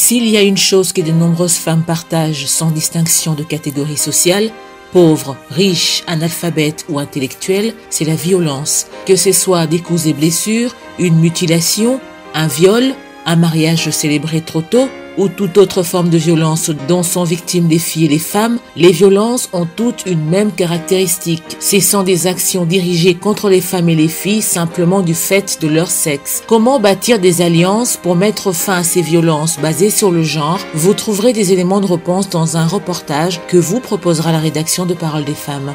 S'il y a une chose que de nombreuses femmes partagent sans distinction de catégorie sociale, pauvres, riches, analphabètes ou intellectuels, c'est la violence. Que ce soit des coups et blessures, une mutilation, un viol, un mariage célébré trop tôt ou toute autre forme de violence dont sont victimes les filles et les femmes, les violences ont toutes une même caractéristique. Ce sont des actions dirigées contre les femmes et les filles simplement du fait de leur sexe. Comment bâtir des alliances pour mettre fin à ces violences basées sur le genre? Vous trouverez des éléments de réponse dans un reportage que vous proposera la rédaction de Parole des femmes.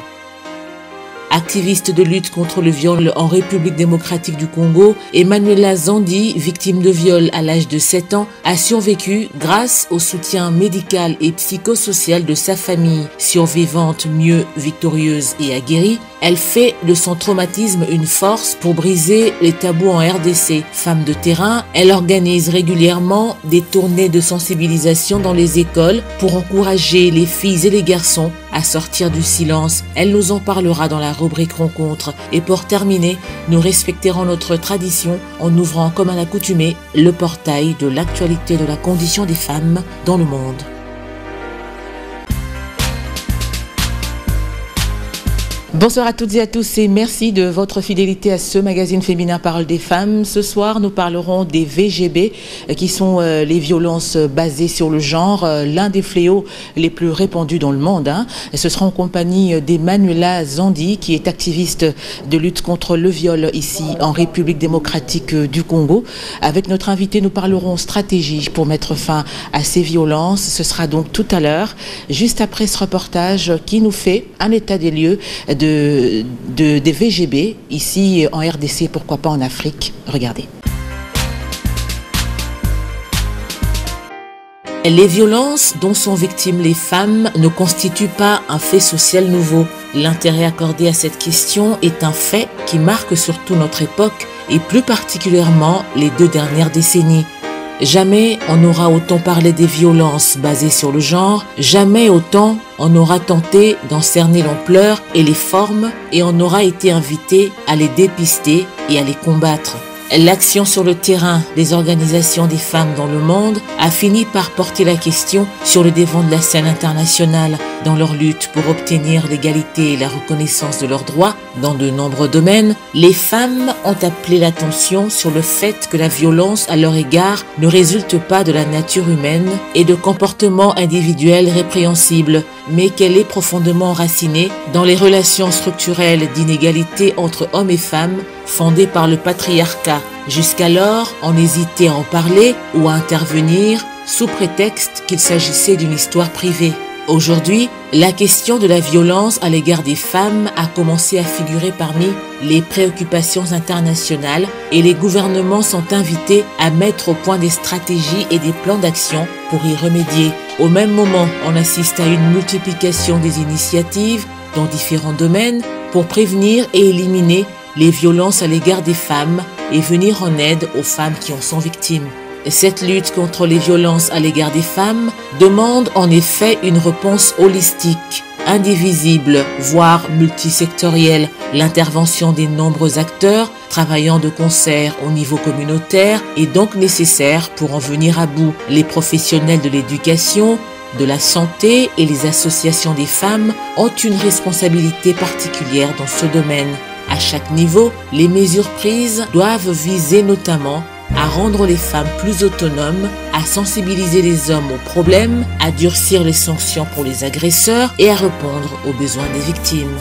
Activiste de lutte contre le viol en République démocratique du Congo, Emmanuela Zandi, victime de viol à l'âge de 7 ans, a survécu grâce au soutien médical et psychosocial de sa famille. Survivante mieux victorieuse et aguerrie, elle fait de son traumatisme une force pour briser les tabous en RDC. Femme de terrain, elle organise régulièrement des tournées de sensibilisation dans les écoles pour encourager les filles et les garçons à sortir du silence. Elle nous en parlera dans la rubrique rencontre. Et pour terminer, nous respecterons notre tradition en ouvrant comme à l'accoutumée le portail de l'actualité de la condition des femmes dans le monde. Bonsoir à toutes et à tous et merci de votre fidélité à ce magazine féminin Parole des femmes. Ce soir, nous parlerons des VGB qui sont les violences basées sur le genre, l'un des fléaux les plus répandus dans le monde. Ce sera en compagnie d'Emmanuela Zandi qui est activiste de lutte contre le viol ici en République démocratique du Congo. Avec notre invité, nous parlerons stratégie pour mettre fin à ces violences. Ce sera donc tout à l'heure, juste après ce reportage qui nous fait un état des lieux des VGB ici en RDC, pourquoi pas en Afrique. Regardez. Les violences dont sont victimes les femmes ne constituent pas un fait social nouveau. L'intérêt accordé à cette question est un fait qui marque surtout notre époque et plus particulièrement les 2 dernières décennies. Jamais on n'aura autant parlé des violences basées sur le genre, jamais autant on aura tenté d'en cerner l'ampleur et les formes et on aura été invité à les dépister et à les combattre. L'action sur le terrain des organisations des femmes dans le monde a fini par porter la question sur le devant de la scène internationale dans leur lutte pour obtenir l'égalité et la reconnaissance de leurs droits dans de nombreux domaines. Les femmes ont appelé l'attention sur le fait que la violence à leur égard ne résulte pas de la nature humaine et de comportements individuels répréhensibles, mais qu'elle est profondément enracinée dans les relations structurelles d'inégalité entre hommes et femmes fondées par le patriarcat. Jusqu'alors, on hésitait à en parler ou à intervenir sous prétexte qu'il s'agissait d'une histoire privée. Aujourd'hui, la question de la violence à l'égard des femmes a commencé à figurer parmi les préoccupations internationales et les gouvernements sont invités à mettre au point des stratégies et des plans d'action pour y remédier. Au même moment, on assiste à une multiplication des initiatives dans différents domaines pour prévenir et éliminer les violences à l'égard des femmes et venir en aide aux femmes qui en sont victimes. Cette lutte contre les violences à l'égard des femmes demande en effet une réponse holistique, indivisible, voire multisectorielle. L'intervention des nombreux acteurs travaillant de concert au niveau communautaire est donc nécessaire pour en venir à bout. Les professionnels de l'éducation, de la santé et les associations des femmes ont une responsabilité particulière dans ce domaine. À chaque niveau, les mesures prises doivent viser notamment à rendre les femmes plus autonomes, à sensibiliser les hommes aux problèmes, à durcir les sanctions pour les agresseurs et à répondre aux besoins des victimes.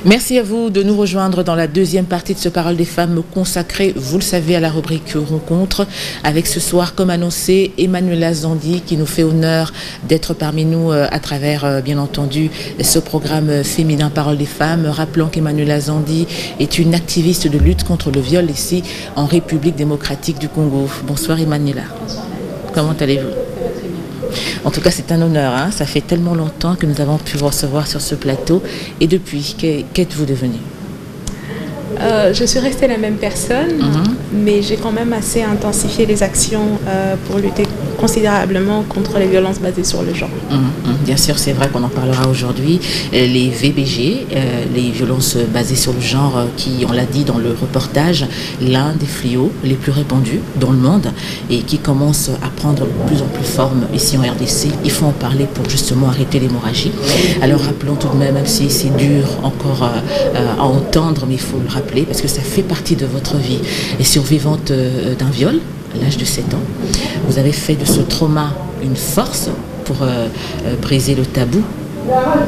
Merci à vous de nous rejoindre dans la deuxième partie de ce Parole des femmes consacrée, vous le savez, à la rubrique rencontre, avec ce soir, comme annoncé, Emmanuela Zandi qui nous fait honneur d'être parmi nous à travers, bien entendu, ce programme féminin Parole des femmes. Rappelons qu'Emmanuela Zandi est une activiste de lutte contre le viol ici en République démocratique du Congo. Bonsoir Emmanuela. Comment allez-vous ? En tout cas, c'est un honneur. Ça fait tellement longtemps que nous avons pu vous recevoir sur ce plateau. Et depuis, qu'êtes-vous devenue ? Je suis restée la même personne, mais j'ai quand même assez intensifié les actions pour lutter considérablement contre les violences basées sur le genre. Bien sûr, c'est vrai qu'on en parlera aujourd'hui. Les VBG, les violences basées sur le genre, qui, on l'a dit dans le reportage, l'un des fléaux les plus répandus dans le monde et qui commence à prendre de plus en plus forme ici en RDC. Il faut en parler pour justement arrêter l'hémorragie. Alors rappelons tout de même si c'est dur encore à entendre, mais il faut le rappeler parce que ça fait partie de votre vie. Et survivante d'un viol, à l'âge de 7 ans, vous avez fait de ce trauma une force pour briser le tabou.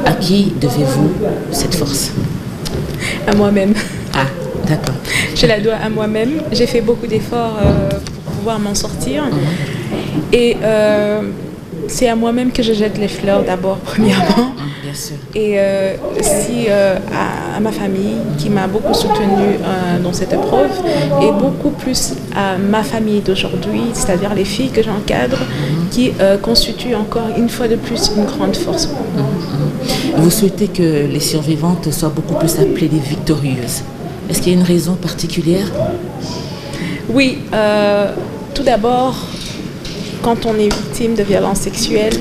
À qui devez-vous cette force? À moi-même. Ah, d'accord. Je la dois à moi-même. J'ai fait beaucoup d'efforts pour pouvoir m'en sortir. Et c'est à moi-même que je jette les fleurs d'abord, premièrement. Bien sûr. Et aussi à ma famille qui m'a beaucoup soutenue dans cette épreuve, et beaucoup plus à ma famille d'aujourd'hui, c'est-à-dire les filles que j'encadre, qui constituent encore une fois de plus une grande force pour moi. Vous souhaitez que les survivantes soient beaucoup plus appelées des victorieuses. Est-ce qu'il y a une raison particulière? Oui, tout d'abord, quand on est victime de violences sexuelles,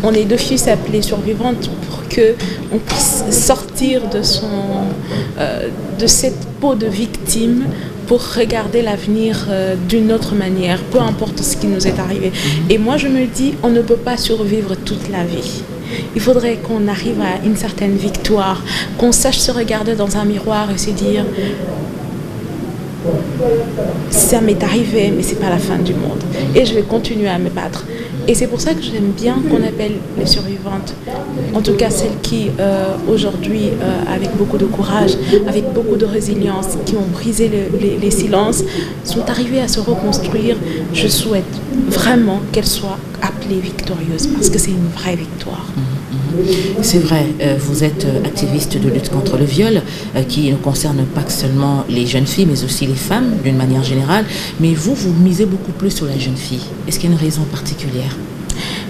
on est d'office appelée survivante pour qu'on puisse sortir de cette peau de victime pour regarder l'avenir d'une autre manière, peu importe ce qui nous est arrivé. Et moi, je me dis, on ne peut pas survivre toute la vie. Il faudrait qu'on arrive à une certaine victoire, qu'on sache se regarder dans un miroir et se dire ça m'est arrivé, mais c'est pas la fin du monde. Et je vais continuer à me battre. Et c'est pour ça que j'aime bien qu'on appelle les survivantes, en tout cas celles qui, aujourd'hui, avec beaucoup de courage, avec beaucoup de résilience, qui ont brisé les silences, sont arrivées à se reconstruire. Je souhaite vraiment qu'elles soient appelées victorieuses, parce que c'est une vraie victoire. C'est vrai, vous êtes activiste de lutte contre le viol, qui ne concerne pas seulement les jeunes filles, mais aussi les femmes d'une manière générale. Mais vous misez beaucoup plus sur la jeune fille. Est-ce qu'il y a une raison particulière?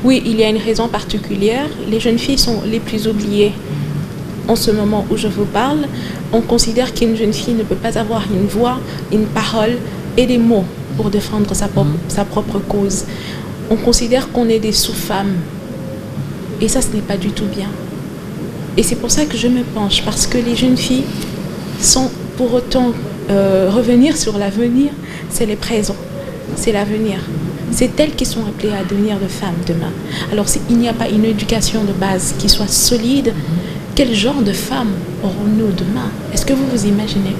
Oui, il y a une raison particulière. Les jeunes filles sont les plus oubliées. En ce moment où je vous parle, on considère qu'une jeune fille ne peut pas avoir une voix, une parole et des mots pour défendre sa propre cause. On considère qu'on est des sous-femmes. Et ça, ce n'est pas du tout bien. Et c'est pour ça que je me penche, parce que les jeunes filles, sans pour autant revenir sur l'avenir, c'est les présents, c'est l'avenir. C'est elles qui sont appelées à devenir de femmes demain. Alors s'il n'y a pas une éducation de base qui soit solide, quel genre de femmes aurons-nous demain? Est-ce que vous vous imaginez?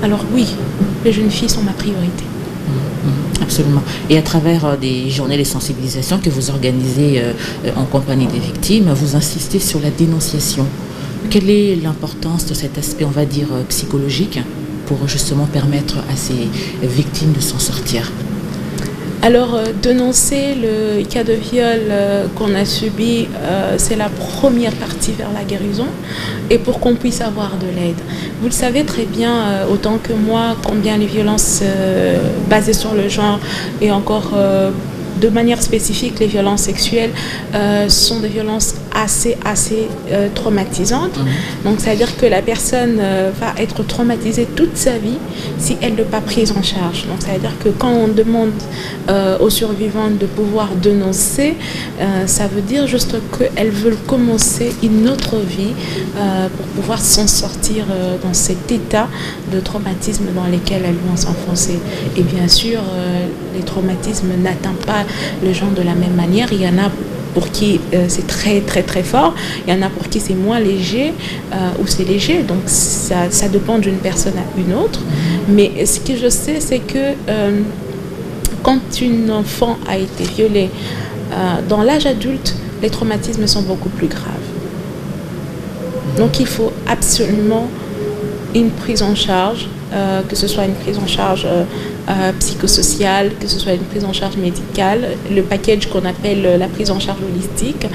Alors oui, les jeunes filles sont ma priorité. Absolument. Et à travers des journées de sensibilisation que vous organisez en compagnie des victimes, vous insistez sur la dénonciation. Quelle est l'importance de cet aspect, on va dire, psychologique pour justement permettre à ces victimes de s'en sortir? Alors, dénoncer le cas de viol qu'on a subi, c'est la première partie vers la guérison et pour qu'on puisse avoir de l'aide. Vous le savez très bien, autant que moi, combien les violences basées sur le genre et encore de manière spécifique les violences sexuelles sont des violences assez traumatisantes. Donc, c'est-à-dire que la personne va être traumatisée toute sa vie si elle n'est pas prise en charge. Donc, c'est-à-dire que quand on demande aux survivantes de pouvoir dénoncer, ça veut dire juste qu'elles veulent commencer une autre vie pour pouvoir s'en sortir dans cet état de traumatisme dans lequel elles vont s'enfoncer. Et bien sûr, les traumatismes n'atteignent pas les gens de la même manière. Il y en a pour qui c'est très fort, il y en a pour qui c'est moins léger ou c'est léger, donc ça dépend d'une personne à une autre. Mais ce que je sais, c'est que quand une enfant a été violée dans l'âge adulte, les traumatismes sont beaucoup plus graves. Donc il faut absolument une prise en charge, que ce soit une prise en charge psychosociale, que ce soit une prise en charge médicale, le package qu'on appelle la prise en charge holistique,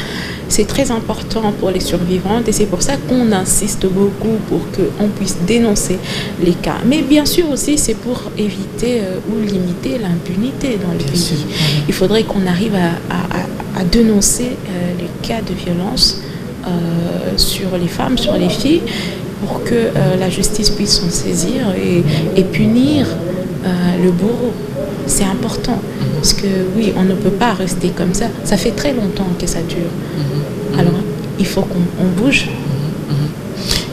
c'est très important pour les survivantes et c'est pour ça qu'on insiste beaucoup pour qu'on puisse dénoncer les cas. Mais bien sûr aussi, c'est pour éviter ou limiter l'impunité dans le pays. Il faudrait qu'on arrive à dénoncer les cas de violence sur les femmes, sur les filles, pour que la justice puisse s'en saisir et punir le bourreau. C'est important, parce que oui, on ne peut pas rester comme ça. Ça fait très longtemps que ça dure. Alors, il faut qu'on bouge.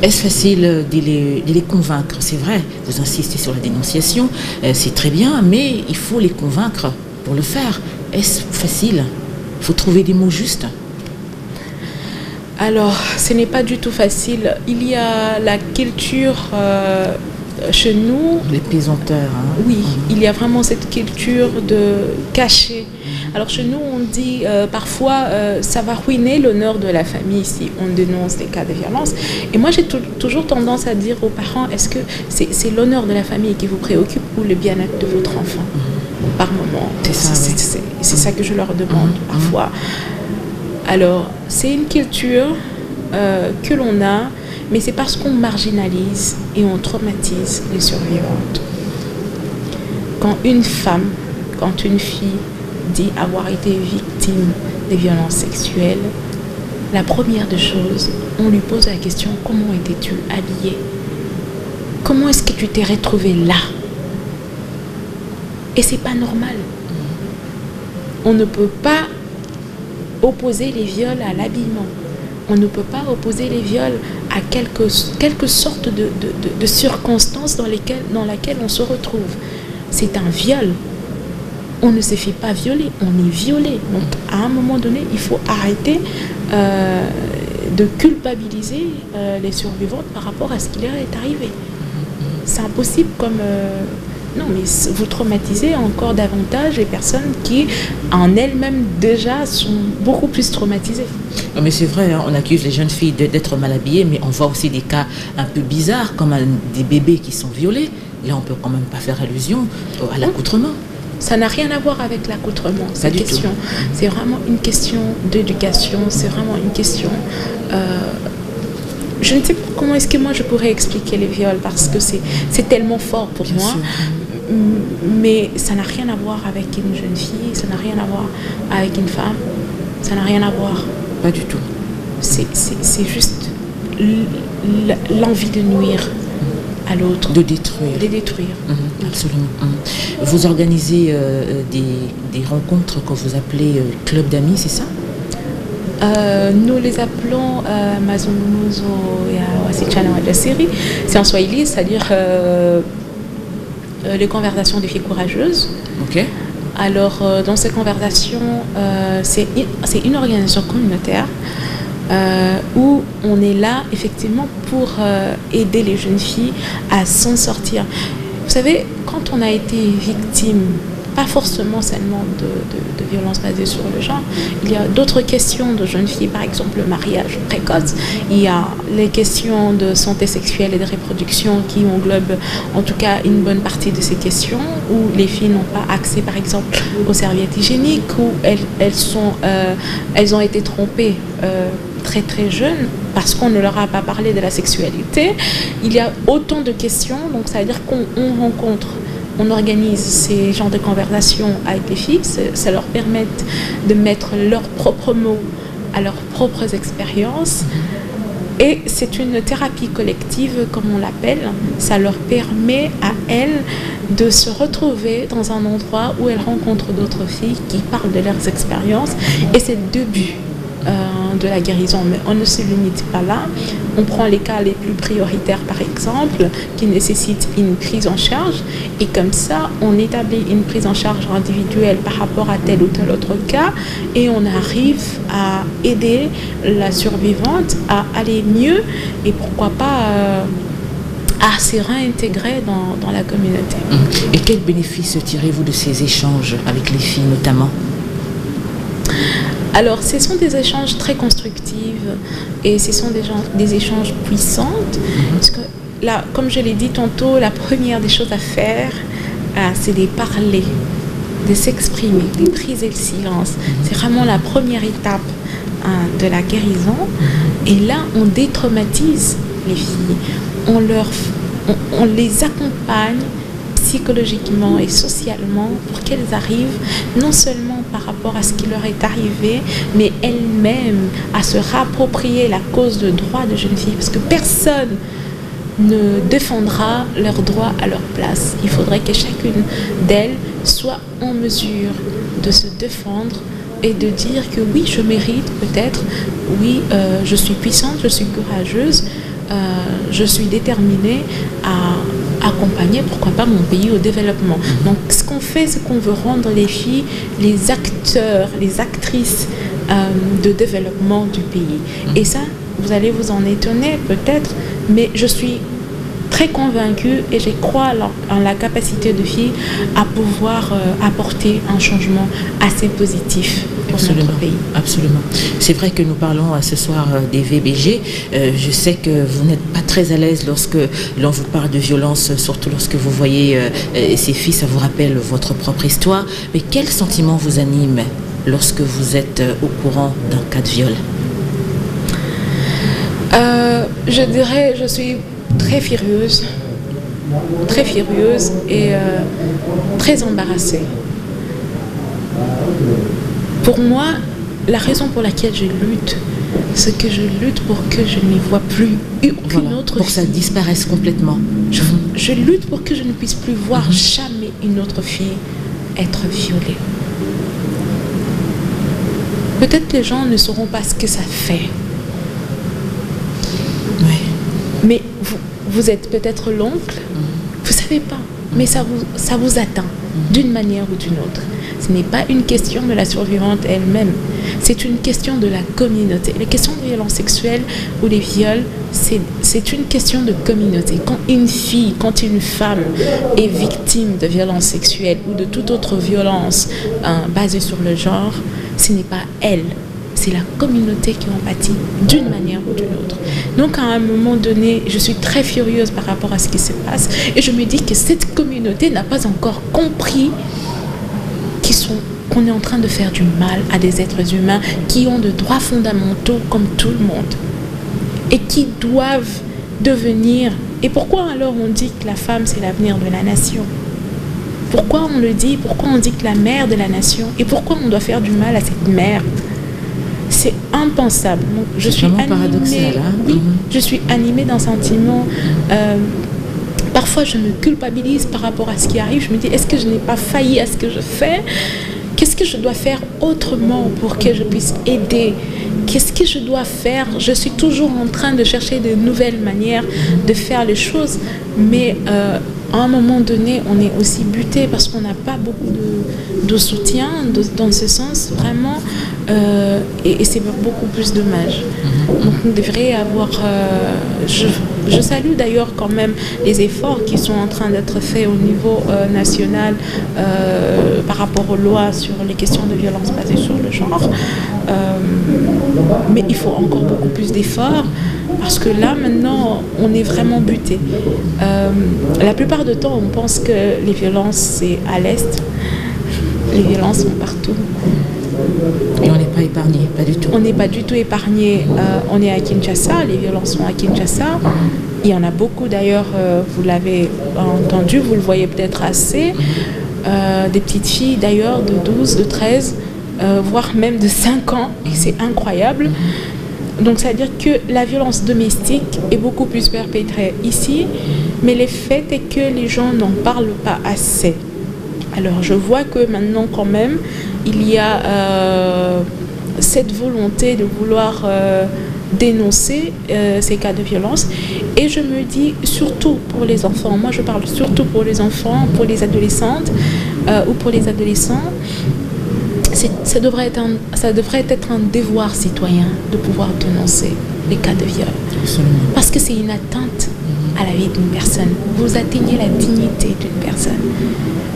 Est-ce facile de les convaincre? C'est vrai, vous insistez sur la dénonciation, c'est très bien, mais il faut les convaincre pour le faire. Est-ce facile? Il faut trouver des mots justes. Alors, ce n'est pas du tout facile. Il y a la culture chez nous. Les pesanteurs. Hein. Oui, il y a vraiment cette culture de cacher. Alors chez nous, on dit parfois, ça va ruiner l'honneur de la famille si on dénonce des cas de violence. Et moi, j'ai toujours tendance à dire aux parents, est-ce que c'est l'honneur de la famille qui vous préoccupe ou le bien-être de votre enfant par moment? C'est ça que je leur demande parfois. Alors, c'est une culture que l'on a, mais c'est parce qu'on marginalise et on traumatise les survivantes. Quand une femme, quand une fille dit avoir été victime des violences sexuelles, la première des choses, on lui pose la question, comment étais-tu habillée? Comment est-ce que tu t'es retrouvée là? Et c'est pas normal. On ne peut pas opposer les viols à l'habillement. On ne peut pas opposer les viols à quelque sorte de circonstances dans laquelle on se retrouve. C'est un viol. On ne se fait pas violer, on est violé. Donc, à un moment donné, il faut arrêter de culpabiliser les survivantes par rapport à ce qui leur est arrivé. C'est impossible comme... non, mais vous traumatisez encore davantage les personnes qui, en elles-mêmes, déjà, sont beaucoup plus traumatisées. Mais c'est vrai, hein, on accuse les jeunes filles d'être mal habillées, mais on voit aussi des cas un peu bizarres, comme des bébés qui sont violés. Là, on ne peut quand même pas faire allusion à l'accoutrement. Ça n'a rien à voir avec l'accoutrement, cette question. C'est vraiment une question d'éducation, c'est vraiment une question... je ne sais pas comment est-ce que moi je pourrais expliquer les viols, parce que c'est tellement fort pour moi. Mais ça n'a rien à voir avec une jeune fille, ça n'a rien à voir avec une femme, ça n'a rien à voir. Pas du tout. C'est juste l'envie de nuire à l'autre. De détruire. De détruire. Absolument. Vous organisez des rencontres que vous appelez club d'amis, c'est ça? Nous les appelons Mazungumzo ya wasichana wajasiri. C'est en swahili, c'est-à-dire les conversations des filles courageuses. Ok. Alors, dans ces conversations, c'est une organisation communautaire où on est là, effectivement, pour aider les jeunes filles à s'en sortir. Vous savez, quand on a été victime, pas forcément seulement de violences basées sur le genre, il y a d'autres questions de jeunes filles, par exemple le mariage précoce, il y a les questions de santé sexuelle et de reproduction qui englobent en tout cas une bonne partie de ces questions, où les filles n'ont pas accès par exemple aux serviettes hygiéniques, où elles ont été trompées très très jeunes parce qu'on ne leur a pas parlé de la sexualité. Il y a autant de questions, donc ça veut dire qu'on rencontre, on organise ces genres de conversations avec les filles, ça leur permet de mettre leurs propres mots à leurs propres expériences. Et c'est une thérapie collective, comme on l'appelle. Ça leur permet à elles de se retrouver dans un endroit où elles rencontrent d'autres filles qui parlent de leurs expériences. Et c'est le début de la guérison, mais on ne se limite pas là. On prend les cas les plus prioritaires, par exemple, qui nécessitent une prise en charge, et comme ça, on établit une prise en charge individuelle par rapport à tel ou tel autre cas, et on arrive à aider la survivante à aller mieux, et pourquoi pas à se réintégrer dans la communauté. Et quels bénéfices tirez-vous de ces échanges avec les filles, notamment ? Alors, ce sont des échanges très constructifs et ce sont des échanges puissants. Parce que là, comme je l'ai dit tantôt, la première des choses à faire, c'est de parler, de s'exprimer, de briser le silence. C'est vraiment la première étape de la guérison. Et là, on détraumatise les filles. On les accompagne psychologiquement et socialement pour qu'elles arrivent non seulement par rapport à ce qui leur est arrivé, mais elles-mêmes à se réapproprier la cause de droit de jeunes filles, parce que personne ne défendra leurs droits à leur place. Il faudrait que chacune d'elles soit en mesure de se défendre et de dire que oui, je mérite peut-être, oui, je suis puissante, je suis courageuse, je suis déterminée à accompagner, pourquoi pas, mon pays au développement. Donc, ce qu'on fait, c'est qu'on veut rendre les filles les acteurs, les actrices de développement du pays. Et ça, vous allez vous en étonner peut-être, mais je suis très convaincue et je crois en la capacité de filles à pouvoir apporter un changement assez positif pour notre pays. Absolument. C'est vrai que nous parlons ce soir des VBG. Je sais que vous n'êtes pas très à l'aise lorsque l'on vous parle de violence, surtout lorsque vous voyez ces filles, ça vous rappelle votre propre histoire. Mais quel sentiment vous anime lorsque vous êtes au courant d'un cas de viol? Je dirais, je suis très furieuse et très embarrassée. Pour moi, la raison pour laquelle je lutte, c'est que je lutte pour que je ne vois plus aucune autre pour fille. Que ça disparaisse complètement. Je lutte pour que je ne puisse plus voir jamais une autre fille être violée. Peut-être que les gens ne sauront pas ce que ça fait. Oui. Mais vous êtes peut-être l'oncle, vous ne savez pas, mais ça vous atteint d'une manière ou d'une autre. Ce n'est pas une question de la survivante elle-même, c'est une question de la communauté. La question de violence sexuelle ou les viols, c'est une question de communauté. Quand une fille, quand une femme est victime de violence sexuelle ou de toute autre violence basée sur le genre, ce n'est pas elle. C'est la communauté qui en pâtit d'une manière ou d'une autre. Donc à un moment donné, je suis très furieuse par rapport à ce qui se passe et je me dis que cette communauté n'a pas encore compris qu'on est en train de faire du mal à des êtres humains qui ont de droits fondamentaux comme tout le monde et qui doivent devenir... Et pourquoi alors on dit que la femme c'est l'avenir de la nation? Pourquoi on le dit? Pourquoi on dit que la mère de la nation? Et pourquoi on doit faire du mal à cette mère? C'est impensable. Donc, je suis animée, oui, je suis animée d'un sentiment. Parfois, je me culpabilise par rapport à ce qui arrive. Je me dis, est-ce que je n'ai pas failli à ce que je fais? Qu'est-ce que je dois faire autrement pour que je puisse aider? Qu'est-ce que je dois faire? Je suis toujours en train de chercher de nouvelles manières de faire les choses, mais à un moment donné, on est aussi buté parce qu'on n'a pas beaucoup de soutien dans ce sens, vraiment, et c'est beaucoup plus dommage. Donc on devrait avoir... je salue d'ailleurs quand même les efforts qui sont en train d'être faits au niveau national par rapport aux lois sur les questions de violence basées sur le genre. Mais il faut encore beaucoup plus d'efforts parce que là, maintenant, on est vraiment buté. La plupart du temps, on pense que les violences, c'est à l'Est. Les violences sont partout. Et on n'est pas épargné, pas du tout. On n'est pas du tout épargné. On est à Kinshasa, les violences sont à Kinshasa. Il y en a beaucoup d'ailleurs, vous l'avez entendu, vous le voyez peut-être assez. Des petites filles d'ailleurs de 12, de 13, voire même de 5 ans. Et c'est incroyable. Donc c'est-à-dire que la violence domestique est beaucoup plus perpétrée ici. Mais le fait est que les gens n'en parlent pas assez. Alors je vois que maintenant quand même, il y a cette volonté de vouloir dénoncer ces cas de violence. Et je me dis, surtout pour les enfants, moi je parle surtout pour les enfants, pour les adolescentes ou pour les adolescents, ça devrait être un devoir citoyen de pouvoir dénoncer les cas de viol. Absolument. Parce que c'est une atteinte à la vie d'une personne. Vous atteignez la dignité d'une personne.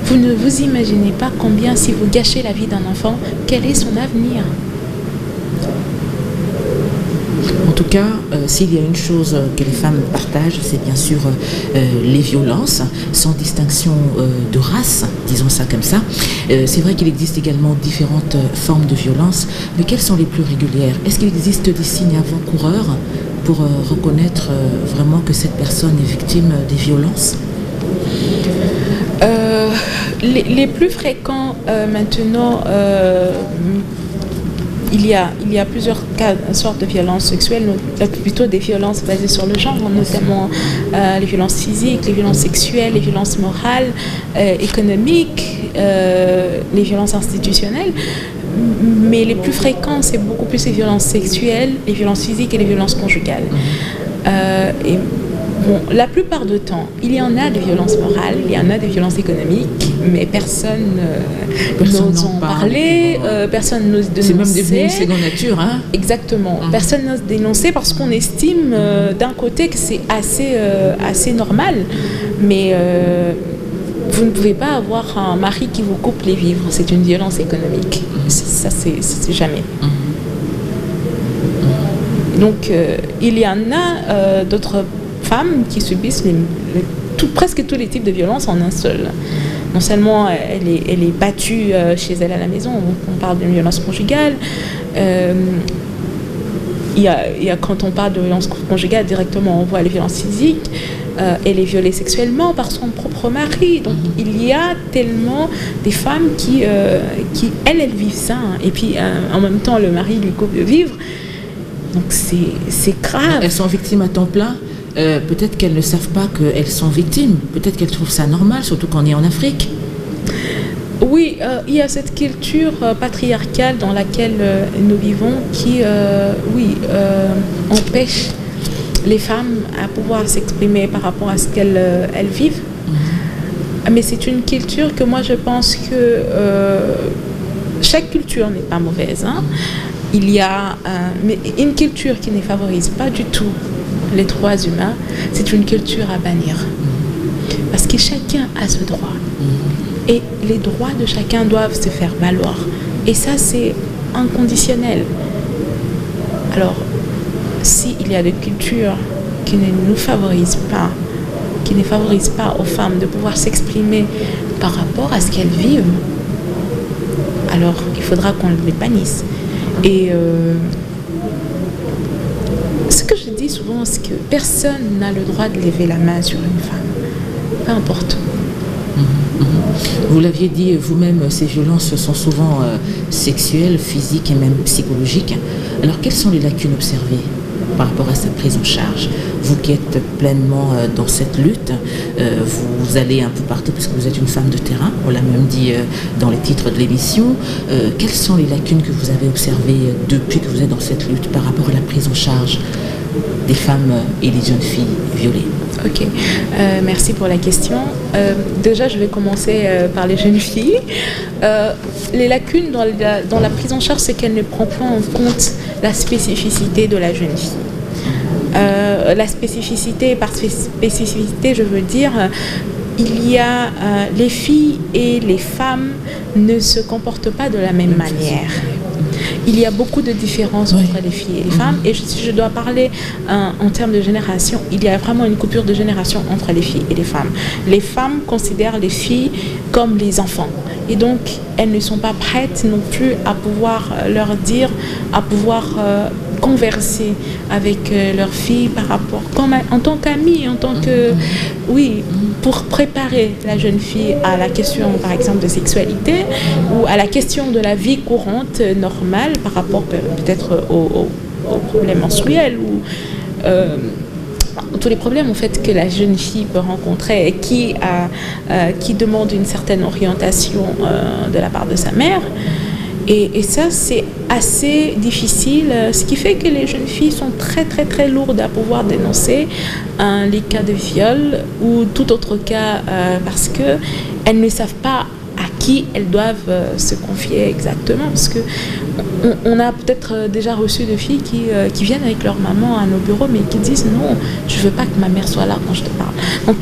Vous ne vous imaginez pas combien, si vous gâchez la vie d'un enfant, quel est son avenir? En tout cas, s'il y a une chose que les femmes partagent, c'est bien sûr les violences, sans distinction de race, disons ça comme ça. C'est vrai qu'il existe également différentes formes de violence, mais quelles sont les plus régulières? Est-ce qu'il existe des signes avant-coureurs pour reconnaître vraiment que cette personne est victime des violences? Les plus fréquents maintenant, il y a plusieurs sortes de violences sexuelles, plutôt des violences basées sur le genre, notamment les violences physiques, les violences sexuelles, les violences morales, économiques, les violences institutionnelles. Mais les plus fréquents, c'est beaucoup plus les violences sexuelles, les violences physiques et les violences conjugales. Bon, la plupart du temps, il y en a des violences morales, il y en a des violences économiques, mais personne n'ose en parler, personne n'ose dénoncer. C'est même devenu seconde nature, hein? Exactement. Personne n'ose dénoncer parce qu'on estime d'un côté que c'est assez normal, mais vous ne pouvez pas avoir un mari qui vous coupe les vivres. C'est une violence économique. Ça, c'est jamais. Donc, il y en a d'autres femmes qui subissent presque tous les types de violences en un seul. Non seulement elle est battue chez elle à la maison, on parle d'une violence conjugale. Il y a, quand on parle de violence conjugale, directement on voit les violences physiques. Elle est violée sexuellement par son propre mari. Donc il y a tellement des femmes qui elles vivent ça. Et puis en même temps, le mari lui coupe de vivre. Donc c'est grave. Elles sont victimes à temps plein. Peut-être qu'elles ne savent pas qu'elles sont victimes. Peut-être qu'elles trouvent ça normal, surtout quand on est en Afrique. Oui, il y a cette culture patriarcale dans laquelle nous vivons qui, empêche les femmes à pouvoir s'exprimer par rapport à ce qu'elles vivent. Mais c'est une culture que moi je pense que chaque culture n'est pas mauvaise. Hein. Il y a mais une culture qui ne favorise pas du tout les droits humains, c'est une culture à bannir. Parce que chacun a ce droit. Et les droits de chacun doivent se faire valoir. Et ça, c'est inconditionnel. Alors, s'il y a des cultures qui ne nous favorisent pas, qui ne favorisent pas aux femmes de pouvoir s'exprimer par rapport à ce qu'elles vivent, alors il faudra qu'on les bannisse. Et ce que je dis souvent, c'est que personne n'a le droit de lever la main sur une femme. Peu importe. Vous l'aviez dit vous-même, ces violences sont souvent sexuelles, physiques et même psychologiques. Alors, quelles sont les lacunes observées par rapport à sa prise en charge? Vous qui êtes pleinement dans cette lutte, vous allez un peu partout parce que vous êtes une femme de terrain, on l'a même dit dans les titres de l'émission. Quelles sont les lacunes que vous avez observées depuis que vous êtes dans cette lutte par rapport à la prise en charge des femmes et des jeunes filles violées? Ok, merci pour la question. Déjà, je vais commencer par les jeunes filles. Les lacunes dans la prise en charge, c'est qu'elle ne prend pas en compte la spécificité de la jeune fille. La spécificité, par spécificité, je veux dire, il y a les filles et les femmes ne se comportent pas de la même manière. Il y a beaucoup de différences entre les filles et les femmes. Et si je dois parler en termes de génération, il y a vraiment une coupure de génération entre les filles et les femmes. Les femmes considèrent les filles comme les enfants. Et donc, elles ne sont pas prêtes non plus à pouvoir leur dire, à pouvoir converser avec leurs filles par rapport, en tant qu'amies, en tant que... Oui, pour préparer la jeune fille à la question, par exemple, de sexualité ou à la question de la vie courante, normale, par rapport peut-être aux problèmes menstruels ou... tous les problèmes en fait que la jeune fille peut rencontrer et qui demande une certaine orientation de la part de sa mère. Et ça, c'est assez difficile, ce qui fait que les jeunes filles sont très très très lourdes à pouvoir dénoncer les cas de viol ou tout autre cas parce qu'elles ne savent pas à qui elles doivent se confier exactement. Parce que on a peut-être déjà reçu des filles qui viennent avec leur maman à nos bureaux mais qui disent non, je ne veux pas que ma mère soit là quand je te parle. Donc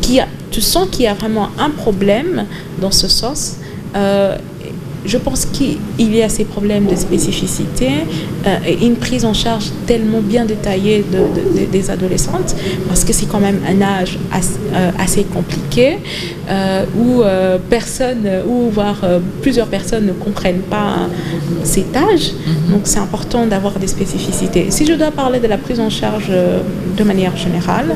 tu sens qu'il y a vraiment un problème dans ce sens. Je pense qu'il y a ces problèmes de spécificité et une prise en charge tellement bien détaillée des adolescentes parce que c'est quand même un âge assez compliqué où plusieurs personnes ne comprennent pas cet âge. Donc c'est important d'avoir des spécificités. Si je dois parler de la prise en charge de manière générale,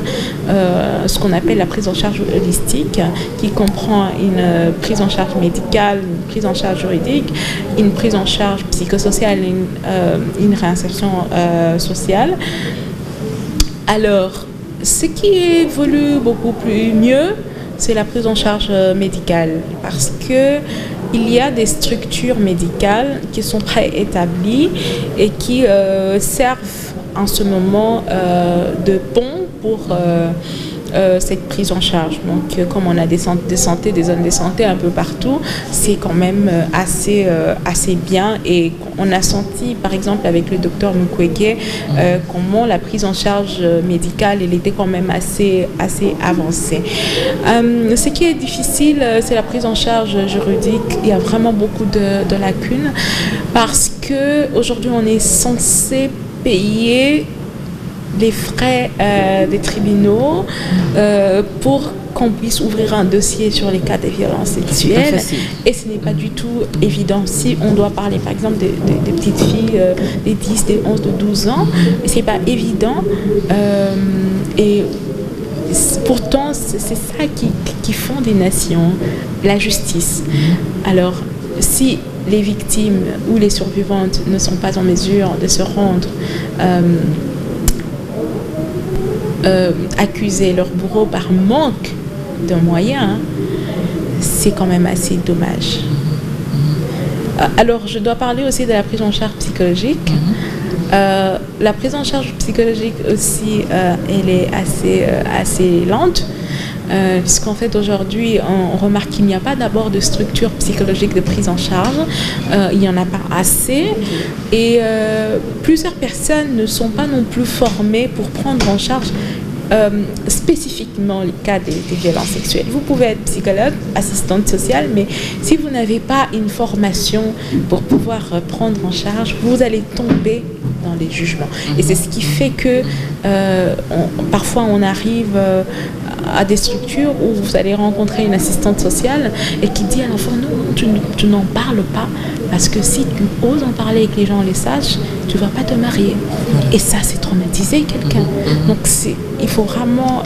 ce qu'on appelle la prise en charge holistique qui comprend une prise en charge médicale, une prise en charge juridique juridique, une prise en charge psychosociale, une réinsertion sociale. Alors, ce qui évolue beaucoup plus mieux, c'est la prise en charge médicale, parce que il y a des structures médicales qui sont préétablies et qui servent en ce moment de pont pour cette prise en charge. Donc, comme on a des centres de santé, des zones de santé un peu partout, c'est quand même assez bien. Et on a senti, par exemple, avec le docteur Mukwege, comment la prise en charge médicale, elle était quand même assez avancée. Ce qui est difficile, c'est la prise en charge juridique. Il y a vraiment beaucoup de lacunes parce qu'aujourd'hui, on est censé payer les frais des tribunaux pour qu'on puisse ouvrir un dossier sur les cas de violences sexuelles. Et ce n'est pas du tout évident. Si on doit parler par exemple des petites filles des 10, des 11, de 12 ans, ce n'est pas évident. Et pourtant, c'est ça qui font des nations, la justice. Alors, si les victimes ou les survivantes ne sont pas en mesure de se rendre accuser leur bourreau par manque de moyens, c'est quand même assez dommage. Alors, je dois parler aussi de la prise en charge psychologique. La prise en charge psychologique aussi, elle est assez lente. Puisqu'en fait aujourd'hui on remarque qu'il n'y a pas d'abord de structure psychologique de prise en charge, il n'y en a pas assez et plusieurs personnes ne sont pas non plus formées pour prendre en charge spécifiquement les cas des violences sexuelles. Vous pouvez être psychologue, assistante sociale, mais si vous n'avez pas une formation pour pouvoir prendre en charge, vous allez tomber dans les jugements. Et c'est ce qui fait que parfois on arrive à des structures où vous allez rencontrer une assistante sociale et qui dit à l'enfant non, tu n'en parles pas parce que si tu oses en parler et que les gens les sachent, tu ne vas pas te marier. Et ça, c'est traumatiser quelqu'un. Donc il faut vraiment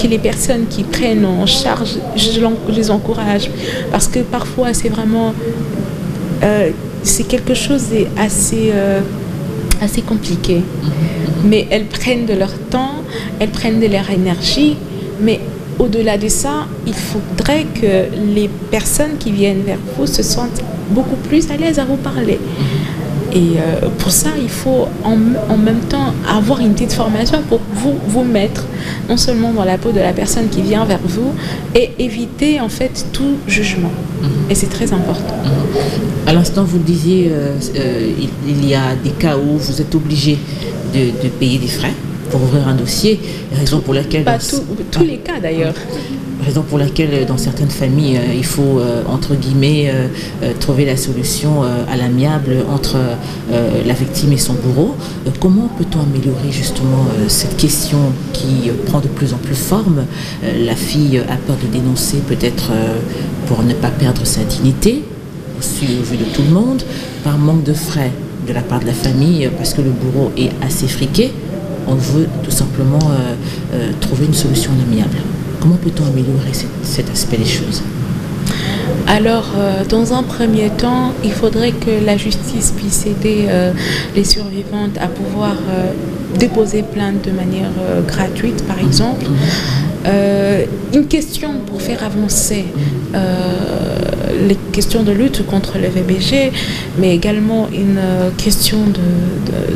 que les personnes qui prennent en charge, je les encourage parce que parfois c'est vraiment c'est quelque chose d'assez assez compliqué. Mais elles prennent de leur temps, elles prennent de leur énergie, mais au-delà de ça, il faudrait que les personnes qui viennent vers vous se sentent beaucoup plus à l'aise à vous parler. Et pour ça, il faut en même temps avoir une petite formation pour vous mettre non seulement dans la peau de la personne qui vient vers vous et éviter en fait tout jugement. Et c'est très important. À l'instant, vous le disiez, il y a des cas où vous êtes obligé de payer des frais pour ouvrir un dossier, raison pour laquelle... Pas tous les cas d'ailleurs. Raison pour laquelle dans certaines familles, il faut, entre guillemets, trouver la solution à l'amiable entre la victime et son bourreau. Comment peut-on améliorer justement cette question qui prend de plus en plus forme? La fille a peur de dénoncer peut-être pour ne pas perdre sa dignité, aussi au vu de tout le monde, par manque de frais de la part de la famille, parce que le bourreau est assez friqué. On veut tout simplement trouver une solution amiable. Comment peut-on améliorer cet aspect des choses? Alors, dans un premier temps, il faudrait que la justice puisse aider les survivantes à pouvoir déposer plainte de manière gratuite, par exemple. Une question pour faire avancer les questions de lutte contre le VBG, mais également une question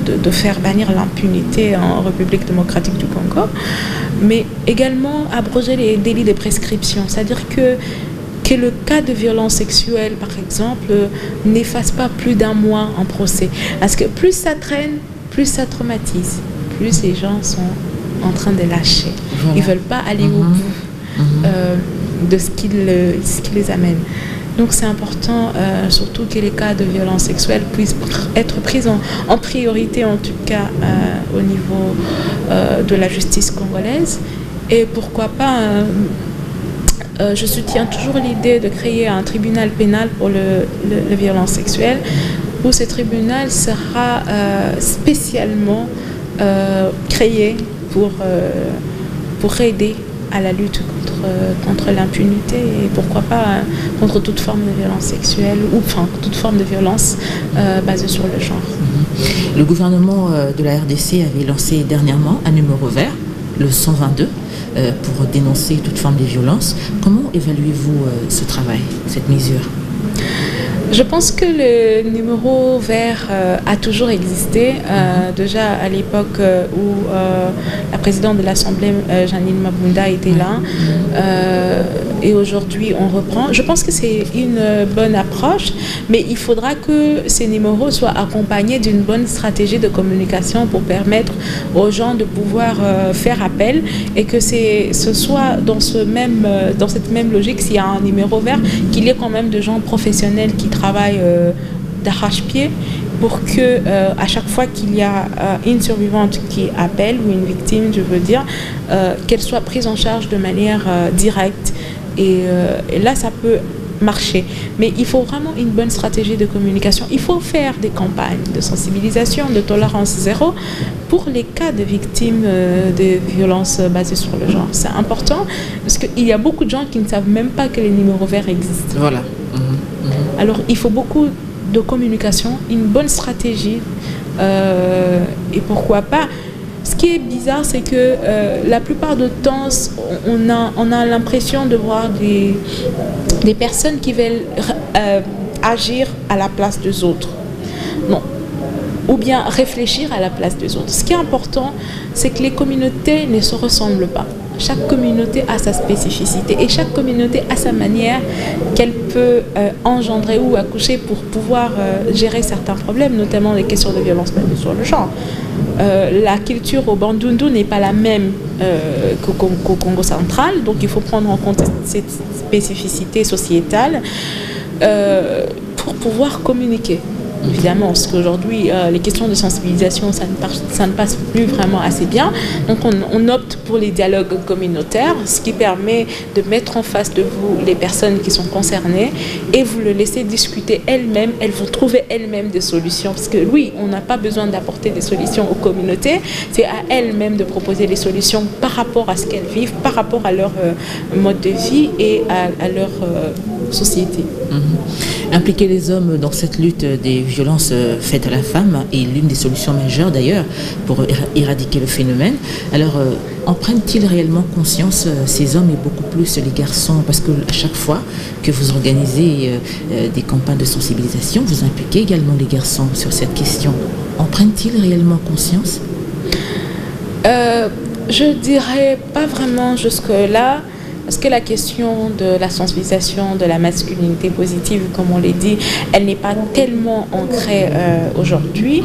de faire bannir l'impunité en République démocratique du Congo, mais également abroger les délits de prescription, c'est-à-dire que le cas de violence sexuelle, par exemple, n'efface pas plus d'un mois en procès. Parce que plus ça traîne, plus ça traumatise, plus les gens sont en train de lâcher. Voilà. Ils ne veulent pas aller au bout de ce qui les amène. Donc c'est important, surtout que les cas de violence sexuelle puissent être pris en priorité, en tout cas au niveau de la justice congolaise. Et pourquoi pas, je soutiens toujours l'idée de créer un tribunal pénal pour les violences sexuelles, où ce tribunal sera spécialement créé pour aider à la lutte contre l'impunité et pourquoi pas contre toute forme de violence sexuelle ou enfin toute forme de violence basée sur le genre. Le gouvernement de la RDC avait lancé dernièrement un numéro vert, le 122, pour dénoncer toute forme de violence. Comment évaluez-vous ce travail, cette mesure ? Je pense que le numéro vert a toujours existé, déjà à l'époque où la présidente de l'Assemblée, Janine Mabunda, était là, et aujourd'hui on reprend. Je pense que c'est une bonne approche, mais il faudra que ces numéros soient accompagnés d'une bonne stratégie de communication pour permettre aux gens de pouvoir faire appel et que ce soit dans cette même logique, s'il y a un numéro vert, qu'il y ait quand même de gens professionnels qui travaillent d'arrache-pied pour que à chaque fois qu'il y a une survivante qui appelle ou une victime, je veux dire, qu'elle soit prise en charge de manière directe et là ça peut marcher, mais il faut vraiment une bonne stratégie de communication. Il faut faire des campagnes de sensibilisation, de tolérance zéro pour les cas de victimes de violences basées sur le genre. C'est important parce qu'il y a beaucoup de gens qui ne savent même pas que les numéros verts existent. Voilà. Alors il faut beaucoup de communication, une bonne stratégie et pourquoi pas. Ce qui est bizarre, c'est que la plupart du temps, on a l'impression de voir des personnes qui veulent agir à la place des autres. Non. Ou bien réfléchir à la place des autres. Ce qui est important, c'est que les communautés ne se ressemblent pas. Chaque communauté a sa spécificité et chaque communauté a sa manière qu'elle peut engendrer ou accoucher pour pouvoir gérer certains problèmes, notamment les questions de violence basées sur le genre. La culture au Bandundu n'est pas la même qu'au Congo central, donc il faut prendre en compte cette spécificité sociétale pour pouvoir communiquer. Évidemment, parce qu'aujourd'hui, les questions de sensibilisation, ça ne passe plus vraiment assez bien. Donc, on opte pour les dialogues communautaires, ce qui permet de mettre en face de vous les personnes qui sont concernées et vous le laissez discuter elles-mêmes. Elles vont trouver elles-mêmes des solutions. Parce que oui, on n'a pas besoin d'apporter des solutions aux communautés. C'est à elles-mêmes de proposer des solutions par rapport à ce qu'elles vivent, par rapport à leur mode de vie et à leur société. Impliquer les hommes dans cette lutte des violences faites à la femme est l'une des solutions majeures d'ailleurs pour éradiquer le phénomène. Alors, en prennent-ils réellement conscience, ces hommes et beaucoup plus les garçons? Parce que à chaque fois que vous organisez des campagnes de sensibilisation, vous impliquez également les garçons sur cette question. En prennent-ils réellement conscience? Je dirais pas vraiment jusque-là. Parce que la question de la sensibilisation, de la masculinité positive, comme on l'a dit, elle n'est pas tellement ancrée aujourd'hui.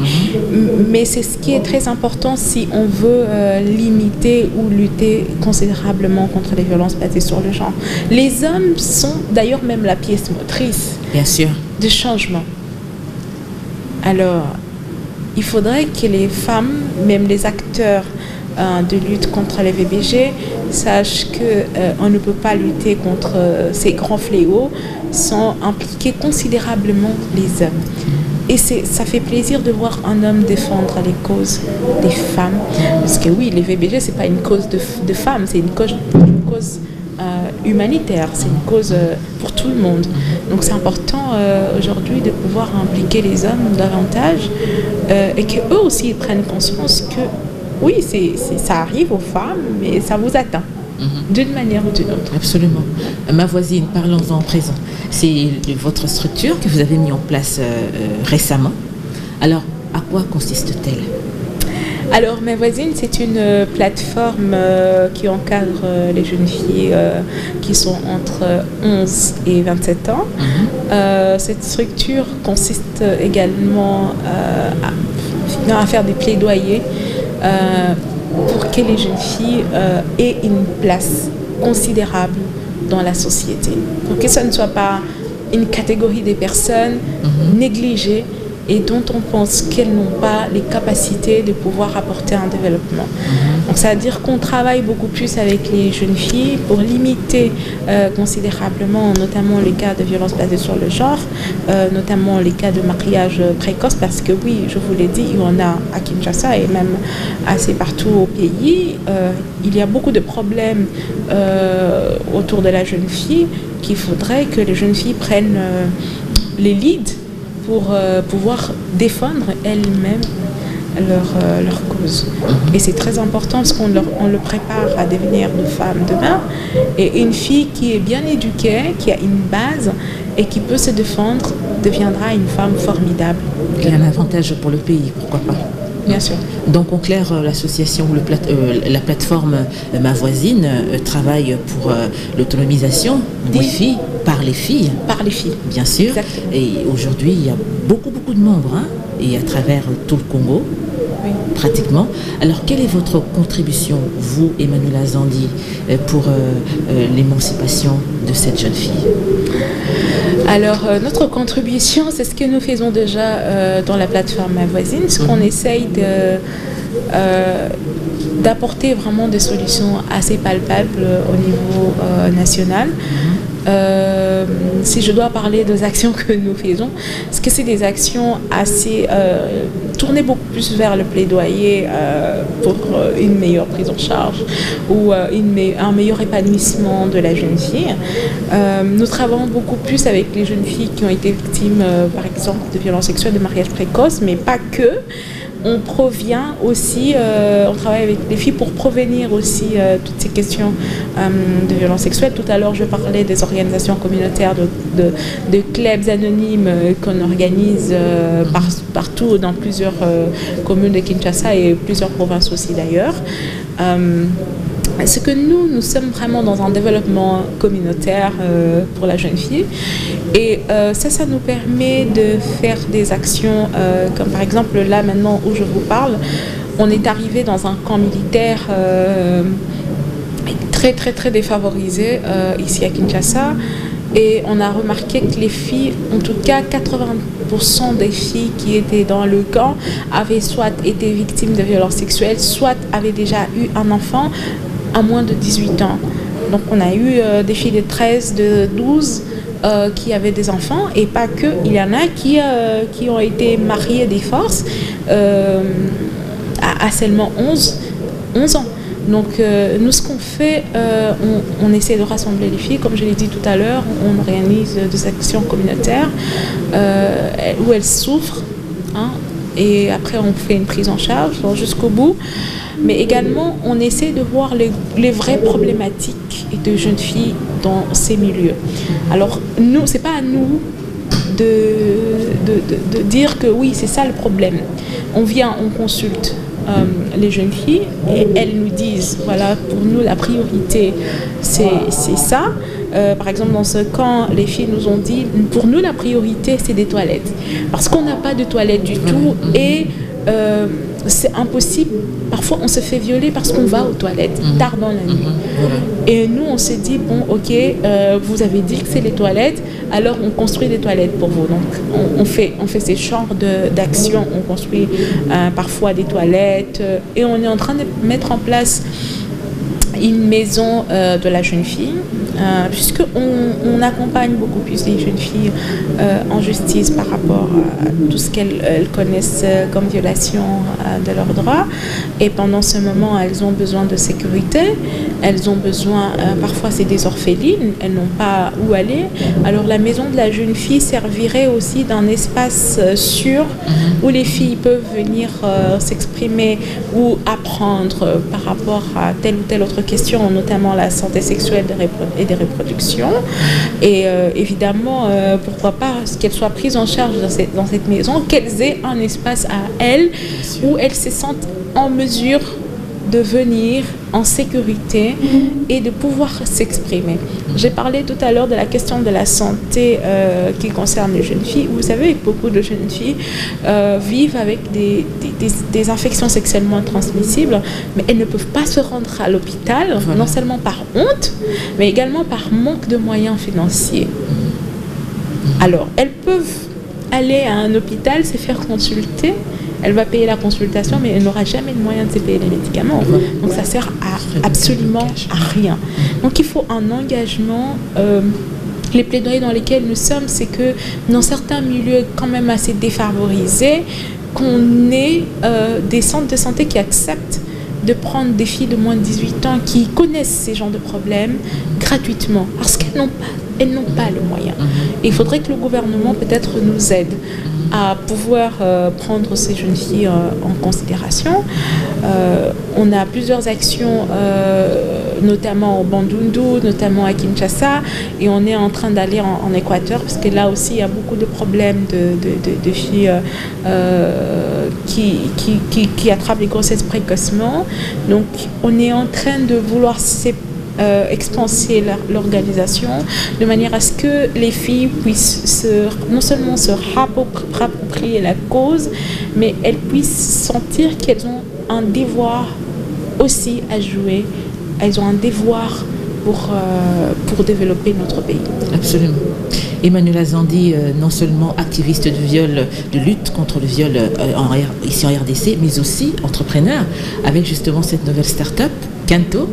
Mais c'est ce qui est très important si on veut limiter ou lutter considérablement contre les violences basées sur le genre. Les hommes sont d'ailleurs même la pièce motrice. Bien sûr. De changement. Alors, il faudrait que les femmes, même les acteurs de lutte contre les VBG, sachent qu'on ne peut pas lutter contre ces grands fléaux sans impliquer considérablement les hommes. Et ça fait plaisir de voir un homme défendre les causes des femmes. Parce que oui, les VBG, ce n'est pas une cause de femmes, c'est une cause humanitaire, c'est une cause pour tout le monde. Donc c'est important aujourd'hui de pouvoir impliquer les hommes davantage et qu'eux aussi prennent conscience que oui, ça arrive aux femmes, mais ça vous atteint d'une manière ou d'une autre. Absolument. Ma voisine, parlons-en en présent. C'est votre structure que vous avez mis en place récemment. Alors, à quoi consiste-t-elle? Alors, Ma Voisine, c'est une plateforme qui encadre les jeunes filles qui sont entre 11 et 27 ans. Cette structure consiste également à faire des plaidoyers pour que les jeunes filles aient une place considérable dans la société. Pour que ce ne soit pas une catégorie de personnes négligées et dont on pense qu'elles n'ont pas les capacités de pouvoir apporter un développement. Donc ça veut dire qu'on travaille beaucoup plus avec les jeunes filles pour limiter considérablement notamment les cas de violence basée sur le genre, notamment les cas de mariage précoce, parce que oui, je vous l'ai dit, il y en a à Kinshasa et même assez partout au pays. Il y a beaucoup de problèmes autour de la jeune fille qu'il faudrait que les jeunes filles prennent les leads pour pouvoir défendre elles-mêmes leur cause. Et c'est très important parce qu'on le prépare à devenir de femmes demain. Et une fille qui est bien éduquée, qui a une base et qui peut se défendre, deviendra une femme formidable. Et un avantage pour le pays, pourquoi pas. Bien sûr. Donc en clair, l'association, la plateforme Ma Voisine travaille pour l'autonomisation des filles, par les filles. Par les filles. Bien sûr. Exactement. Et aujourd'hui, il y a beaucoup de membres, et à travers tout le Congo, oui, pratiquement. Alors quelle est votre contribution, vous, Emmanuela Zandi, pour l'émancipation de cette jeune fille? Alors, notre contribution, c'est ce que nous faisons déjà dans la plateforme Ma Voisine, ce qu'on essaye d'apporter vraiment des solutions assez palpables au niveau national. Si je dois parler des actions que nous faisons, parce que c'est des actions assez tournées beaucoup plus vers le plaidoyer pour une meilleure prise en charge ou un meilleur épanouissement de la jeune fille. Nous travaillons beaucoup plus avec les jeunes filles qui ont été victimes, par exemple, de violences sexuelles, de mariage précoce, mais pas que. On provient aussi, on travaille avec les filles pour provenir aussi toutes ces questions de violences sexuelles. Tout à l'heure, je parlais des organisations communautaires, de clubs anonymes qu'on organise partout dans plusieurs communes de Kinshasa et plusieurs provinces aussi d'ailleurs. Ce que nous sommes vraiment dans un développement communautaire pour la jeune fille et ça nous permet de faire des actions comme par exemple là maintenant où je vous parle, on est arrivé dans un camp militaire très défavorisé ici à Kinshasa et on a remarqué que les filles, en tout cas 80% des filles qui étaient dans le camp avaient soit été victimes de violences sexuelles, soit avaient déjà eu un enfant à moins de 18 ans. Donc on a eu des filles de 13, de 12 qui avaient des enfants et pas que. Il y en a qui ont été mariées des forces à seulement 11 ans. Donc nous ce qu'on fait, on essaie de rassembler les filles, comme je l'ai dit tout à l'heure, on organise des actions communautaires où elles souffrent, et après on fait une prise en charge jusqu'au bout. Mais également, on essaie de voir les vraies problématiques de jeunes filles dans ces milieux. Alors, nous, c'est pas à nous de dire que oui, c'est ça le problème. On vient, on consulte les jeunes filles et elles nous disent, voilà, pour nous, la priorité, c'est ça. Par exemple, dans ce camp, les filles nous ont dit, pour nous, la priorité, c'est des toilettes. Parce qu'on n'a pas de toilettes du tout et c'est impossible. Parfois, on se fait violer parce qu'on va aux toilettes tard dans la nuit. Et nous, on s'est dit, bon, ok, vous avez dit que c'est les toilettes, alors on construit des toilettes pour vous. Donc, on fait ces genres d'actions. On construit parfois des toilettes et on est en train de mettre en place une maison de la jeune fille, puisqu'on accompagne beaucoup plus les jeunes filles en justice par rapport à tout ce qu'elles connaissent comme violation de leurs droits. Et pendant ce moment, elles ont besoin de sécurité, elles ont besoin, parfois c'est des orphelines, elles n'ont pas où aller. Alors la maison de la jeune fille servirait aussi d'un espace sûr où les filles peuvent venir s'exprimer ou apprendre par rapport à telle ou telle autre question, notamment la santé sexuelle et des reproductions. Et évidemment, pourquoi pas qu'elles soient prises en charge dans cette maison, qu'elles aient un espace à elles où elles se sentent en mesure de venir en sécurité et de pouvoir s'exprimer. J'ai parlé tout à l'heure de la question de la santé qui concerne les jeunes filles. Vous savez, beaucoup de jeunes filles vivent avec des infections sexuellement transmissibles, mais elles ne peuvent pas se rendre à l'hôpital, non seulement par honte, mais également par manque de moyens financiers. Alors, elles peuvent aller à un hôpital, se faire consulter. Elle va payer la consultation, mais elle n'aura jamais le moyen de se payer les médicaments. Donc ça sert absolument à rien. Donc il faut un engagement. Les plaidoyers dans lesquels nous sommes, c'est que dans certains milieux quand même assez défavorisés, qu'on ait des centres de santé qui acceptent de prendre des filles de moins de 18 ans qui connaissent ces genres de problèmes gratuitement, parce qu'elles n'ont pas le moyen. Et il faudrait que le gouvernement peut-être nous aide à pouvoir prendre ces jeunes filles en considération. On a plusieurs actions, notamment au Bandundu, notamment à Kinshasa, et on est en train d'aller en Équateur, parce que là aussi il y a beaucoup de problèmes de filles qui attrapent les grossesses précocement. Donc on est en train de vouloir expanser l'organisation de manière à ce que les filles puissent non seulement se rapproprier la cause, mais elles puissent sentir qu'elles ont un devoir aussi à jouer. Elles ont un devoir pour développer notre pays. Absolument. Emmanuela Zandi, non seulement activiste de viol, de lutte contre le viol ici en RDC, mais aussi entrepreneur avec justement cette nouvelle start-up, Kanto,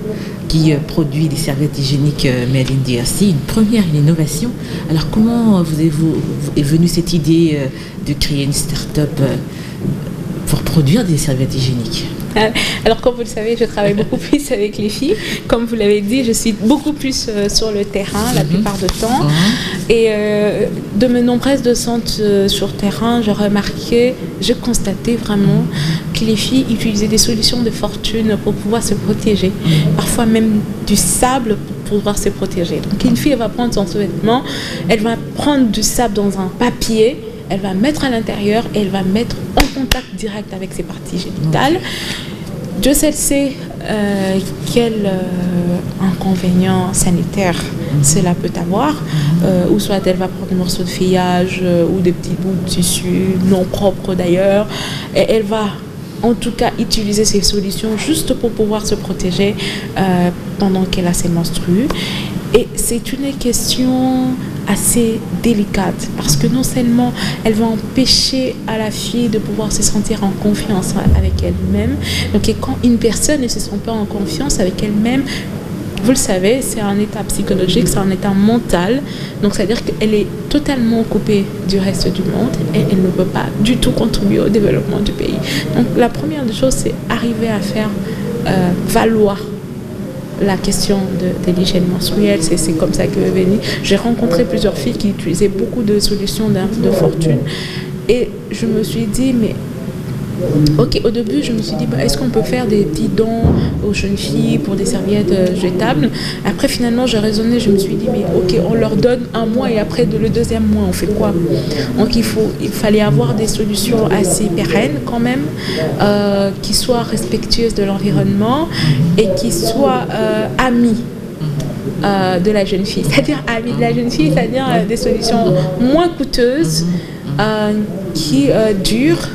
qui produit des serviettes hygiéniques made in DRC, une innovation. Alors comment est venue cette idée de créer une start-up pour produire des serviettes hygiéniques? Alors, comme vous le savez, je travaille beaucoup plus avec les filles. Comme vous l'avez dit, je suis beaucoup plus sur le terrain la plupart du temps. Et de mes nombreuses descentes sur terrain, j'ai constaté vraiment que les filles utilisaient des solutions de fortune pour pouvoir se protéger. Parfois même du sable pour pouvoir se protéger. Donc, une fille, elle va prendre son sous-vêtement, elle va prendre du sable dans un papier, elle va mettre à l'intérieur et elle va mettre en contact direct avec ses parties génitales. Dieu seul sait quel inconvénient sanitaire cela peut avoir, ou soit elle va prendre un morceau de feuillage ou des petits bouts de tissu non propres d'ailleurs, et elle va en tout cas utiliser ces solutions juste pour pouvoir se protéger pendant qu'elle a ses menstrues. Et c'est une question assez délicate parce que non seulement elle va empêcher à la fille de pouvoir se sentir en confiance avec elle-même. Donc quand une personne ne se sent pas en confiance avec elle-même, vous le savez, c'est un état psychologique, c'est un état mental. Donc c'est-à-dire qu'elle est totalement coupée du reste du monde et elle ne peut pas du tout contribuer au développement du pays. Donc la première des choses, c'est arriver à faire valoir la question de l'hygiène menstruelle. C'est comme ça que j'ai rencontré plusieurs filles qui utilisaient beaucoup de solutions de fortune et je me suis dit, mais ok, au début je me suis dit, est-ce qu'on peut faire des petits dons aux jeunes filles pour des serviettes jetables? Après finalement j'ai raisonné, je me suis dit, mais ok, on leur donne un mois et après le deuxième mois on fait quoi? Donc il fallait avoir des solutions assez pérennes quand même, qui soient respectueuses de l'environnement et qui soient amies de la jeune fille, c'est-à-dire amies de la jeune fille, c'est-à-dire des solutions moins coûteuses, qui durent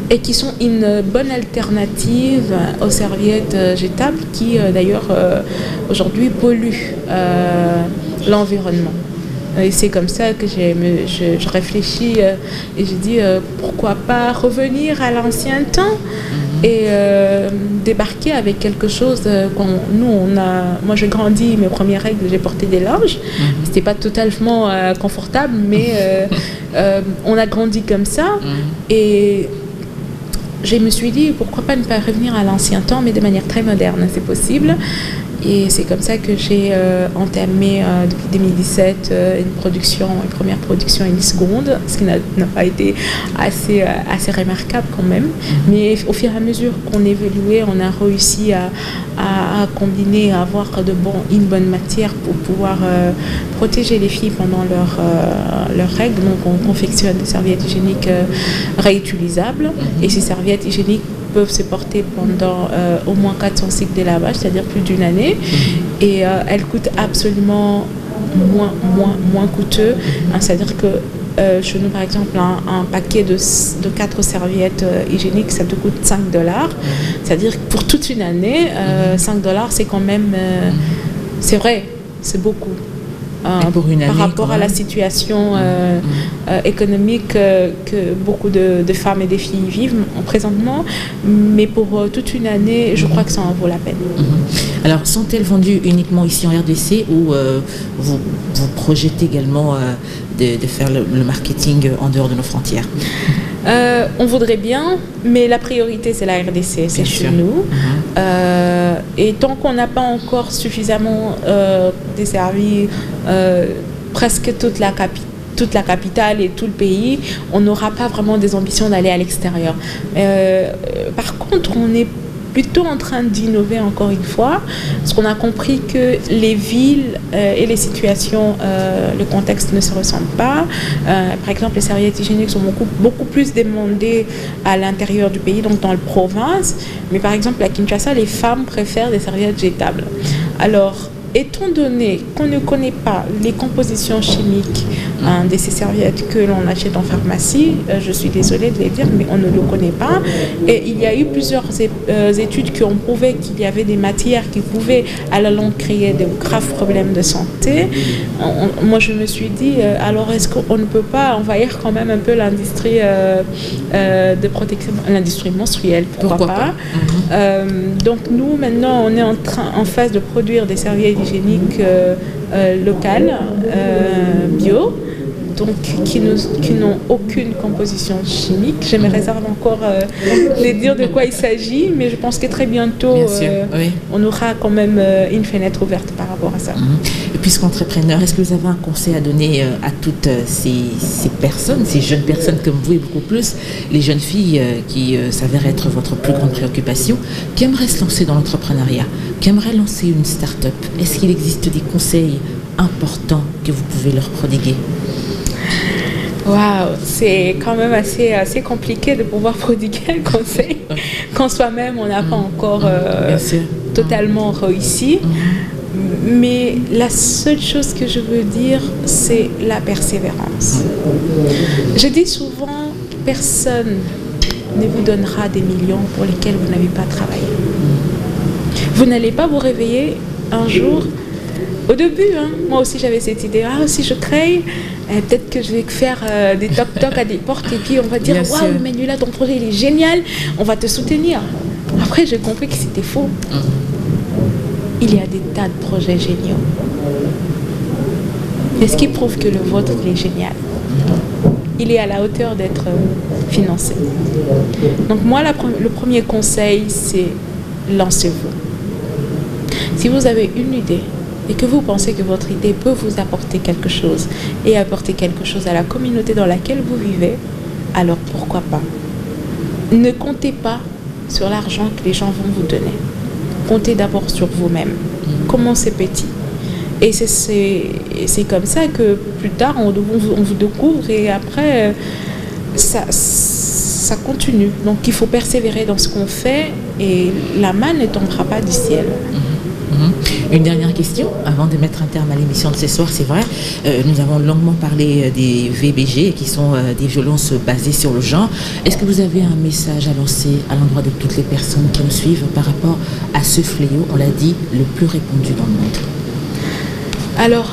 et qui sont une bonne alternative aux serviettes jetables qui d'ailleurs aujourd'hui polluent l'environnement. Et c'est comme ça que je réfléchis et je dis pourquoi pas revenir à l'ancien temps et débarquer avec quelque chose moi j'ai grandi, mes premières règles, j'ai porté des linges. C'était pas totalement confortable, mais on a grandi comme ça et je me suis dit, pourquoi pas ne pas revenir à l'ancien temps, mais de manière très moderne, c'est possible. Et c'est comme ça que j'ai entamé depuis 2017 une première production et une seconde, ce qui n'a pas été assez remarquable quand même. Mais au fur et à mesure qu'on évoluait, on a réussi à combiner, à avoir une bonne matière pour pouvoir protéger les filles pendant leurs règles. Donc on confectionne des serviettes hygiéniques réutilisables et ces serviettes hygiéniques peuvent se porter pendant au moins 400 cycles de lavage, c'est-à-dire plus d'une année. Et elles coûtent absolument moins coûteux. C'est-à-dire que chez nous, par exemple, un paquet de 4 serviettes hygiéniques, ça te coûte $5. C'est-à-dire que pour toute une année, $5, c'est quand même... c'est vrai, c'est beaucoup. par rapport à la situation économique que beaucoup de femmes et des filles vivent présentement. Mais pour toute une année, je crois que ça en vaut la peine. Alors, sont-elles vendues uniquement ici en RDC ou vous projetez également de faire le marketing en dehors de nos frontières? On voudrait bien, mais la priorité c'est la RDC, c'est chez nous. Et tant qu'on n'a pas encore suffisamment desservi presque toute la capitale et tout le pays, on n'aura pas vraiment des ambitions d'aller à l'extérieur. Par contre, on est plutôt en train d'innover encore une fois, parce qu'on a compris que les villes et les situations, le contexte ne se ressemble pas. Par exemple, les serviettes hygiéniques sont beaucoup plus demandées à l'intérieur du pays, donc dans la province. Mais par exemple, à Kinshasa, les femmes préfèrent des serviettes jetables. Alors, étant donné qu'on ne connaît pas les compositions chimiques de ces serviettes que l'on achète en pharmacie, je suis désolée de les dire, mais on ne le connaît pas. Et il y a eu plusieurs études qui ont prouvé qu'il y avait des matières qui pouvaient à la longue créer de graves problèmes de santé. Moi, je me suis dit, alors est-ce qu'on ne peut pas envahir quand même un peu l'industrie de protection, l'industrie menstruelle, pourquoi pas. Donc nous, maintenant, on est en phase de produire des serviettes hygiéniques locales, bio, donc qui n'ont aucune composition chimique. Je me réserve encore de dire de quoi il s'agit, mais je pense que très bientôt, on aura quand même une fenêtre ouverte par rapport à ça. Et puisqu'entrepreneur, est-ce que vous avez un conseil à donner à toutes ces personnes, ces jeunes personnes comme vous et beaucoup plus, les jeunes filles qui s'avèrent être votre plus grande préoccupation, qui aimeraient se lancer dans l'entrepreneuriat, qui aimeraient lancer une start-up? Est-ce qu'il existe des conseils importants que vous pouvez leur prodiguer? Waouh, c'est quand même assez compliqué de pouvoir prodiguer un conseil quand soi-même on n'a pas encore totalement réussi. Mais la seule chose que je veux dire, c'est la persévérance. Je dis souvent, personne ne vous donnera des millions pour lesquels vous n'avez pas travaillé. Vous n'allez pas vous réveiller un jour. Au début, moi aussi j'avais cette idée, si je crée, peut-être que je vais faire des toc-toc à des portes et puis on va dire, waouh, Manuela, ton projet il est génial, on va te soutenir. Après, j'ai compris que c'était faux. Il y a des tas de projets géniaux. Mais ce qui prouve que le vôtre il est génial, il est à la hauteur d'être financé. Donc moi, le premier conseil, c'est lancez-vous. Si vous avez une idée, et que vous pensez que votre idée peut vous apporter quelque chose et apporter quelque chose à la communauté dans laquelle vous vivez, alors pourquoi pas? Ne comptez pas sur l'argent que les gens vont vous donner. Comptez d'abord sur vous-même. Commencez petit. Et c'est comme ça que plus tard, on vous découvre et après, ça continue. Donc il faut persévérer dans ce qu'on fait et la main ne tombera pas du ciel. Une dernière question avant de mettre un terme à l'émission de ce soir, c'est vrai, nous avons longuement parlé des VBG qui sont des violences basées sur le genre. Est-ce que vous avez un message à lancer à l'endroit de toutes les personnes qui nous suivent par rapport à ce fléau, on l'a dit, le plus répandu dans le monde? Alors,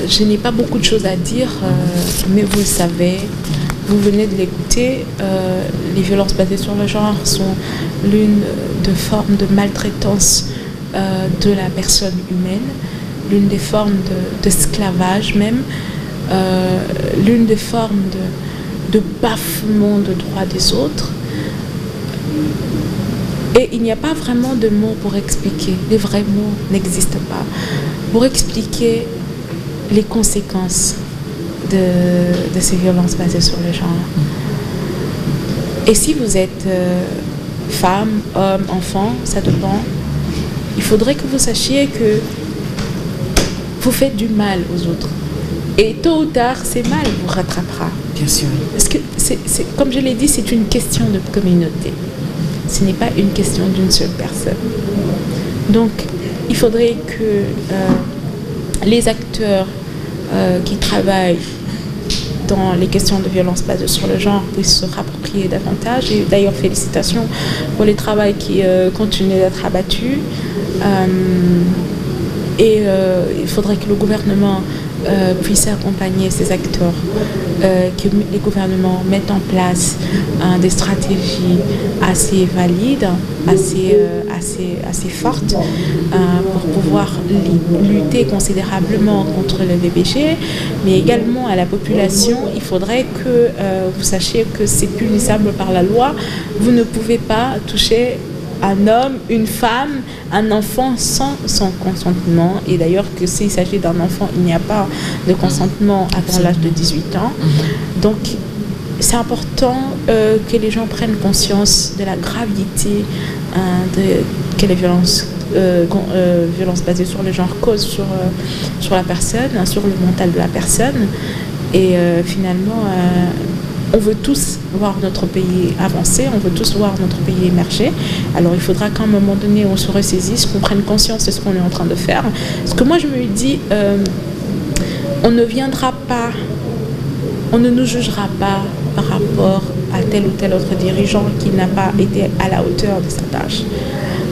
je n'ai pas beaucoup de choses à dire, mais vous le savez, vous venez de l'écouter, les violences basées sur le genre sont l'une des formes de maltraitance de la personne humaine, l'une des formes d'esclavage même, l'une des formes de bafouement de droits des autres. Et il n'y a pas vraiment de mots pour expliquer, les vrais mots n'existent pas, pour expliquer les conséquences de ces violences basées sur le genre. Et si vous êtes femme, homme, enfant, ça dépend. Il faudrait que vous sachiez que vous faites du mal aux autres. Et tôt ou tard, ces mal vous rattrapera. Bien sûr. Parce que, comme je l'ai dit, c'est une question de communauté. Ce n'est pas une question d'une seule personne. Donc, il faudrait que les acteurs qui travaillent dans les questions de violence basées sur le genre puissent se rapproprier davantage. Et d'ailleurs, félicitations pour les travaux qui continuent d'être abattus. Il faudrait que le gouvernement puisse accompagner ces acteurs, que les gouvernements mettent en place des stratégies assez valides, assez fortes pour pouvoir lutter considérablement contre le VBG, mais également à la population, il faudrait que vous sachiez que c'est punissable par la loi. Vous ne pouvez pas toucher un homme, une femme, un enfant sans son consentement. Et d'ailleurs, que s'il s'agit d'un enfant, il n'y a pas de consentement avant l'âge de 18 ans. Donc, c'est important que les gens prennent conscience de la gravité que les violences basées sur le genre causent sur la personne, sur le mental de la personne. Et finalement, on veut tous voir notre pays avancer, on veut tous voir notre pays émerger. Alors il faudra qu'à un moment donné, on se ressaisisse, qu'on prenne conscience de ce qu'on est en train de faire. Parce que moi, je me dis, on ne viendra pas, on ne nous jugera pas par rapport à tel ou tel autre dirigeant qui n'a pas été à la hauteur de sa tâche.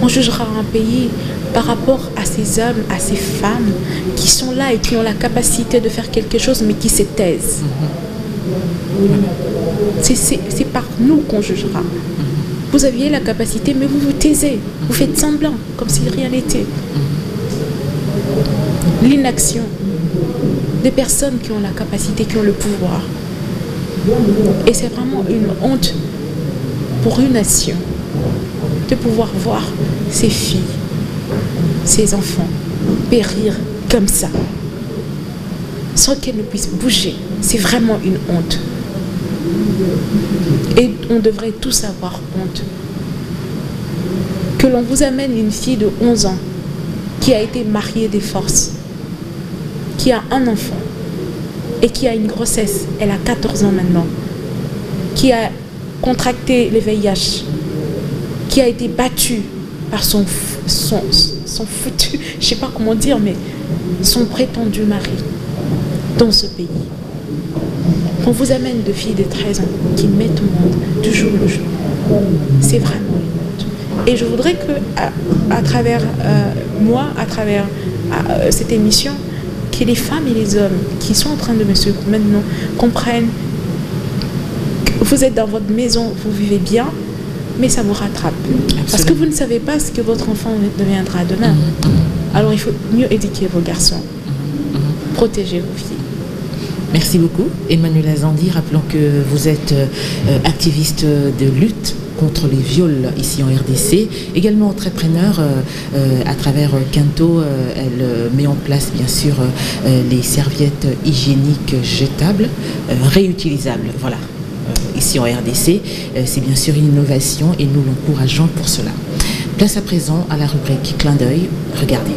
On jugera un pays par rapport à ces hommes, à ces femmes qui sont là et qui ont la capacité de faire quelque chose, mais qui se taisent. C'est par nous qu'on jugera. Vous aviez la capacité, mais vous vous taisez. Vous faites semblant, comme si rien n'était. L'inaction des personnes qui ont la capacité, qui ont le pouvoir. Et c'est vraiment une honte pour une nation de pouvoir voir ses filles, ses enfants périr comme ça, sans qu'elles ne puissent bouger. C'est vraiment une honte. Et on devrait tous avoir honte. Que l'on vous amène une fille de 11 ans qui a été mariée des forces, qui a un enfant et qui a une grossesse, elle a 14 ans maintenant, qui a contracté le VIH, qui a été battue par son foutu, je ne sais pas comment dire, mais son prétendu mari dans ce pays. On vous amène de filles de 13 ans qui mettent au monde du jour le jour. C'est vraiment une honte. Et je voudrais que, à travers moi, à travers cette émission, que les femmes et les hommes qui sont en train de me suivre maintenant comprennent que vous êtes dans votre maison, vous vivez bien, mais ça vous rattrape. Absolument. Parce que vous ne savez pas ce que votre enfant deviendra demain. Alors il faut mieux éduquer vos garçons, protéger vos filles. Merci beaucoup, Emmanuelle Azandi. Rappelons que vous êtes activiste de lutte contre les viols ici en RDC, également entrepreneur à travers Quinto. Elle met en place bien sûr les serviettes hygiéniques jetables, réutilisables. Voilà, ici en RDC, c'est bien sûr une innovation et nous l'encourageons pour cela. Place à présent à la rubrique Clin d'œil. Regardez.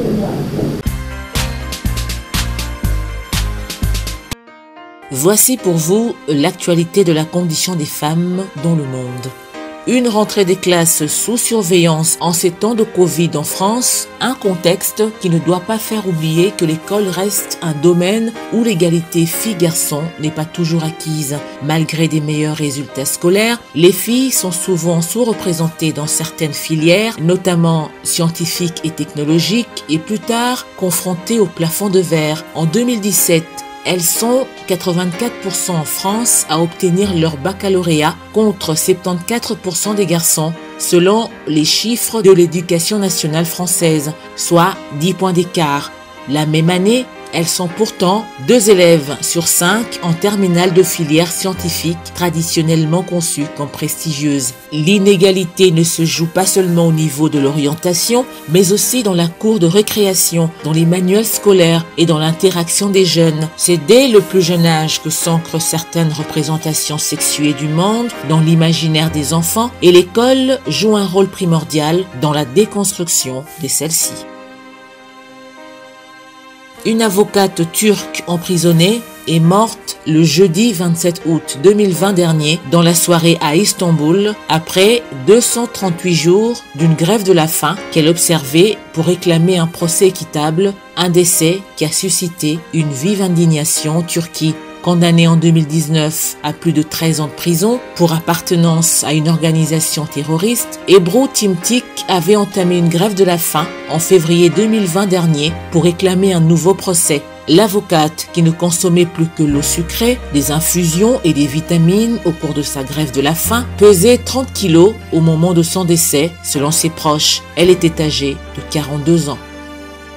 Voici pour vous l'actualité de la condition des femmes dans le monde. Une rentrée des classes sous surveillance en ces temps de Covid en France, un contexte qui ne doit pas faire oublier que l'école reste un domaine où l'égalité filles-garçons n'est pas toujours acquise. Malgré des meilleurs résultats scolaires, les filles sont souvent sous-représentées dans certaines filières, notamment scientifiques et technologiques, et plus tard confrontées au plafond de verre. En 2017, elles sont 84% en France à obtenir leur baccalauréat contre 74% des garçons, selon les chiffres de l'éducation nationale française, soit 10 points d'écart. La même année, elles sont pourtant 2 élèves sur 5 en terminale de filière scientifique traditionnellement conçue comme prestigieuse. L'inégalité ne se joue pas seulement au niveau de l'orientation, mais aussi dans la cour de récréation, dans les manuels scolaires et dans l'interaction des jeunes. C'est dès le plus jeune âge que s'ancrent certaines représentations sexuées du monde dans l'imaginaire des enfants et l'école joue un rôle primordial dans la déconstruction de celles-ci. Une avocate turque emprisonnée est morte le jeudi 27 août 2020 dernier dans la soirée à Istanbul après 238 jours d'une grève de la faim qu'elle observait pour réclamer un procès équitable, un décès qui a suscité une vive indignation en Turquie. Condamnée en 2019 à plus de 13 ans de prison pour appartenance à une organisation terroriste, Ebru Timtik avait entamé une grève de la faim en février 2020 dernier pour réclamer un nouveau procès. L'avocate, qui ne consommait plus que l'eau sucrée, des infusions et des vitamines au cours de sa grève de la faim, pesait 30 kilos au moment de son décès, selon ses proches. Elle était âgée de 42 ans.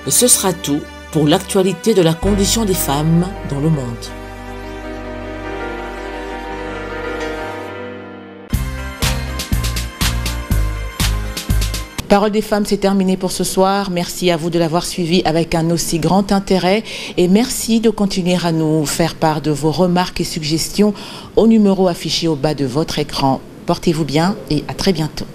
Et ce sera tout pour l'actualité de la condition des femmes dans le monde. Parole des femmes, c'est terminé pour ce soir. Merci à vous de l'avoir suivi avec un aussi grand intérêt et merci de continuer à nous faire part de vos remarques et suggestions au numéro affiché au bas de votre écran. Portez-vous bien et à très bientôt.